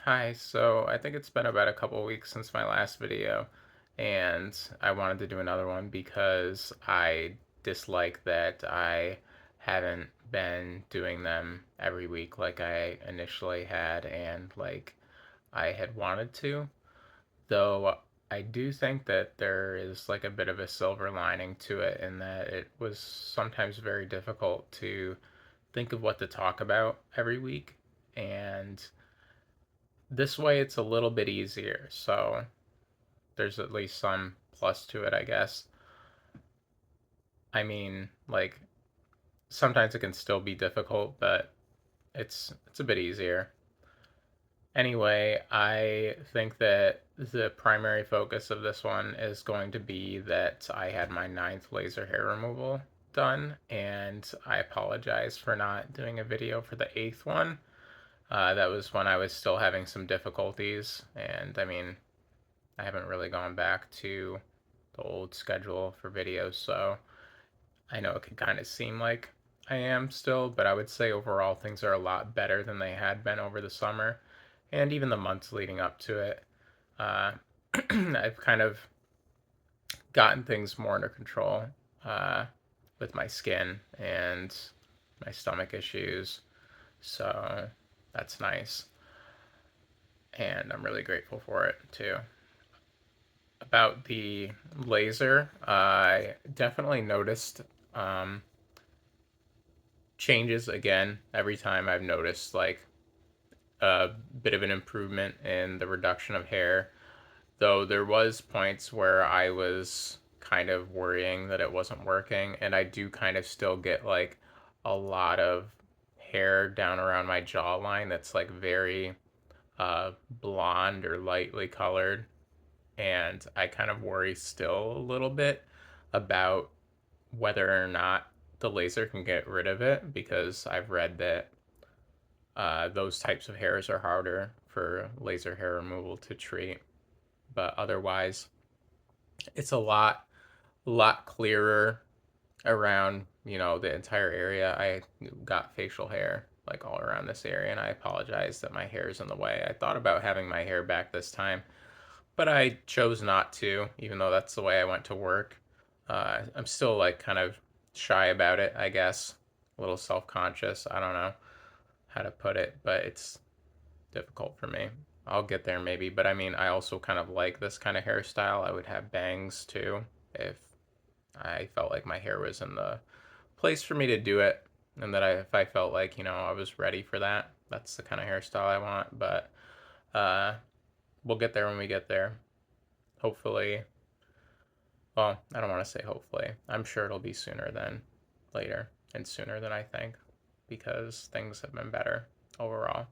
Hi, so I think it's been about a couple weeks since my last video, and I wanted to do another one because I dislike that I haven't been doing them every week like I initially had and like I had wanted to. Though I do think that there is like a bit of a silver lining to it in that it was sometimes very difficult to think of what to talk about every week. And this way it's a little bit easier, so there's at least some plus to it, I guess. I mean, like sometimes it can still be difficult, but it's a bit easier. Anyway, I think that the primary focus of this one is going to be that I had my ninth laser hair removal done, and I apologize for not doing a video for the eighth one. That was when I was still having some difficulties, and I mean, I haven't really gone back to the old schedule for videos, so I know it can kind of seem like I am still, but I would say overall things are a lot better than they had been over the summer and even the months leading up to it. Uh, I've kind of gotten things more under control uh, with my skin and my stomach issues, so that's nice, and I'm really grateful for it too. About the laser, I definitely noticed um, changes again every time I've noticed like a bit of an improvement in the reduction of hair. Though there was points where I was kind of worrying that it wasn't working, and I do kind of still get like a lot of hair down around my jawline that's like very blonde or lightly colored, and I kind of worry still a little bit about whether or not the laser can get rid of it because I've read that those types of hairs are harder for laser hair removal to treat. But otherwise, it's a lot clearer around the entire area. I got facial hair like all around this area, and I apologize that my hair is in the way. I thought about having my hair back this time, but I chose not to, even though that's the way I went to work. I'm still like kind of shy about it, I guess. A little self conscious. I don't know how to put it, but it's difficult for me. I'll get there maybe, but I mean, I also kind of like this kind of hairstyle. I would have bangs too if I felt like my hair was in the place for me to do it, and that if I felt like I was ready for that. That's the kind of hairstyle I want, but uh, we'll get there when we get there. Hopefully, well, I don't want to say hopefully. I'm sure it'll be sooner than later and sooner than I think because things have been better overall.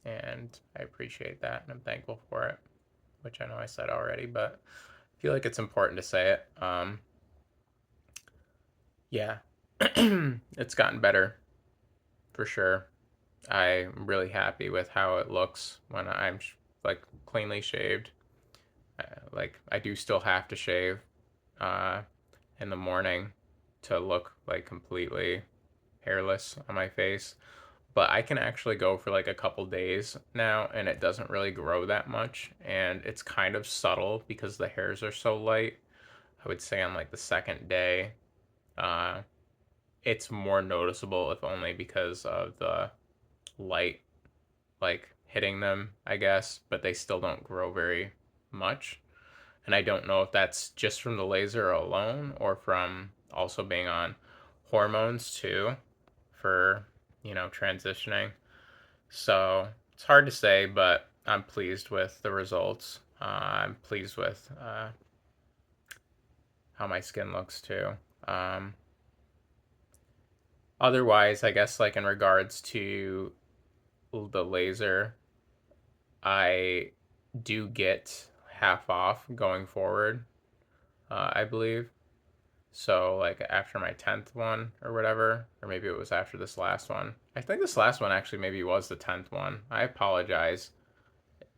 And I appreciate that and I'm thankful for it, which I know I said already, but I feel like it's important to say it. Yeah, it's gotten better for sure. I'm really happy with how it looks when I'm like cleanly shaved. Like I do still have to shave uh, in the morning to look like completely hairless on my face. But I can actually go for like a couple days now and it doesn't really grow that much. And it's kind of subtle because the hairs are so light. I would say on like the second day, uh, it's more noticeable, if only because of the light like hitting them, I guess. But they still don't grow very much. And I don't know if that's just from the laser alone or from also being on hormones too for, transitioning. So it's hard to say, but I'm pleased with the results. I'm pleased with how my skin looks too. Um, Otherwise, I guess like in regards to the laser, I do get half off going forward, I believe. So like after my 10th one or whatever, or maybe it was after this last one. I think this last one actually maybe was the 10th one. I apologize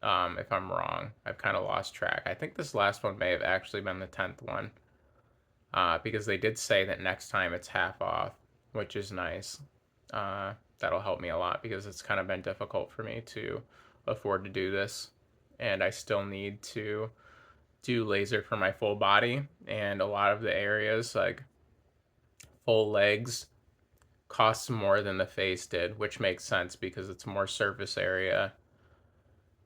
if I'm wrong. I've kind of lost track. I think this last one may have actually been the 10th one because they did say that next time it's half off, which is nice. That'll help me a lot because it's kind of been difficult for me to afford to do this, and I still need to do laser for my full body, and a lot of the areas like full legs costs more than the face did, which makes sense because it's more surface area.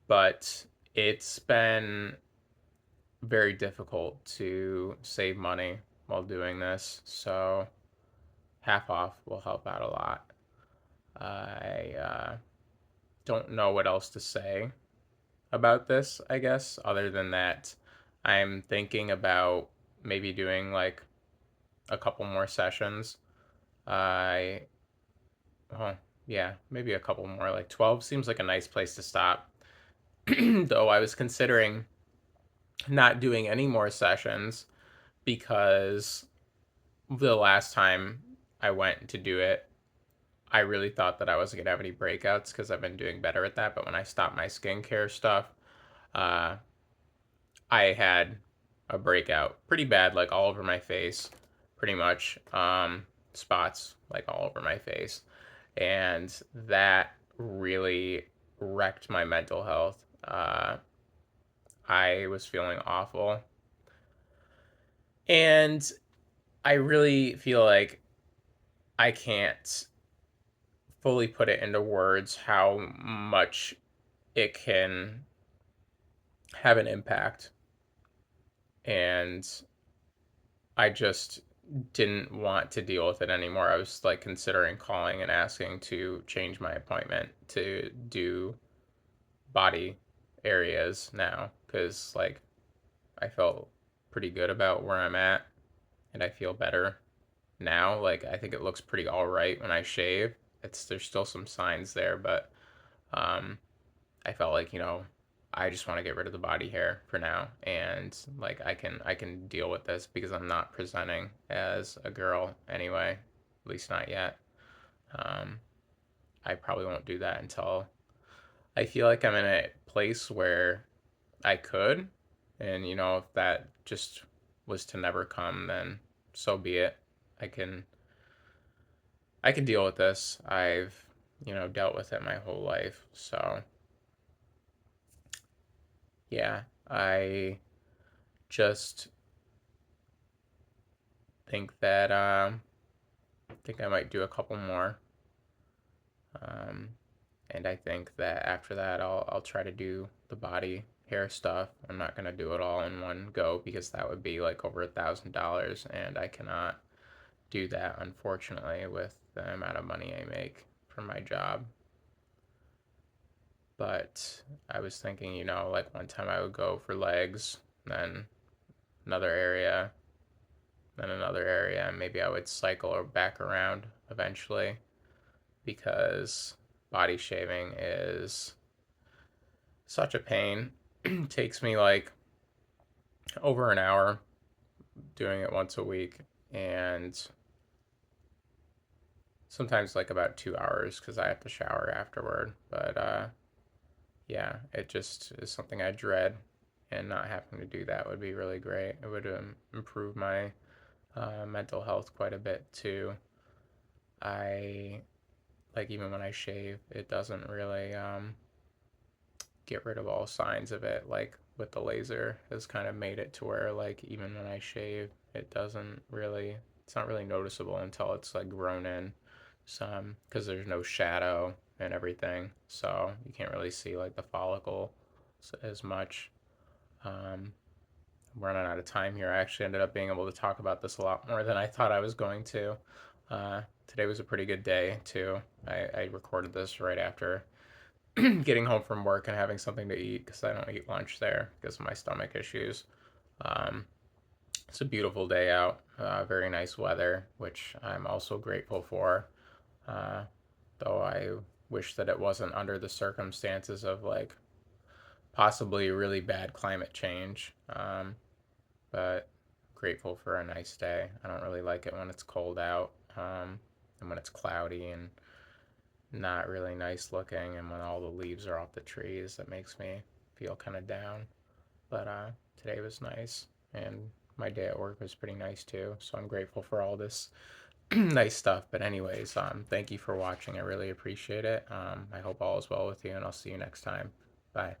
But it's been very difficult to save money while doing this, so half off will help out a lot. I don't know what else to say about this, I guess, other than that I'm thinking about maybe doing like a couple more sessions. I, well, yeah, maybe a couple more. Like 12 seems like a nice place to stop. Though I was considering not doing any more sessions because the last time I went to do it, I really thought that I wasn't going to have any breakouts because I've been doing better at that. But when I stopped my skincare stuff, uh, I had a breakout pretty bad, like all over my face, pretty much. Spots like all over my face. And that really wrecked my mental health. I was feeling awful. And I really feel like I can't fully put it into words how much it can have an impact. And I just didn't want to deal with it anymore. I was like considering calling and asking to change my appointment to do body areas now because like I felt pretty good about where I'm at and I feel better now. Like I think it looks pretty all right when I shave. It's there's still some signs there, but um I felt like, I just want to get rid of the body hair for now and like I can deal with this because I'm not presenting as a girl anyway, at least not yet. Um I probably won't do that until I feel like I'm in a place where I could, and if that just was to never come, then so be it. I can I can deal with this. I've, dealt with it my whole life. So, yeah, I just think that I think I might do a couple more. Um, and I think that after that I'll try to do the body hair stuff. I'm not gonna do it all in one go because that would be like over $1,000, and I cannot do that unfortunately with the amount of money I make from my job. But I was thinking, like one time I would go for legs, then another area, then another area, and maybe I would cycle or back around eventually because body shaving is such a pain. It takes me like over an hour doing it once a week, and sometimes like about 2 hours because I have to shower afterward. But yeah, it just is something I dread, and not having to do that would be really great. It would improve my mental health quite a bit too. I like even when I shave, it doesn't really get rid of all signs of it. Like with the laser, has kind of made it to where like even when I shave, it doesn't really. It's not really noticeable until it's like grown in some because there's no shadow and everything, so you can't really see like the follicle as much. Um, I'm running out of time here. I actually ended up being able to talk about this a lot more than I thought I was going to. Today was a pretty good day too. I recorded this right after getting home from work and having something to eat because I don't eat lunch there because of my stomach issues. Um, it's a beautiful day out, very nice weather, which I'm also grateful for. Uh, though I wish that it wasn't under the circumstances of like possibly really bad climate change. But grateful for a nice day. I don't really like it when it's cold out, and when it's cloudy and not really nice looking, and when all the leaves are off the trees. That makes me feel kind of down. But today was nice, and my day at work was pretty nice too. So I'm grateful for all this nice stuff. But anyways, thank you for watching. I really appreciate it. I hope all is well with you, and I'll see you next time. Bye.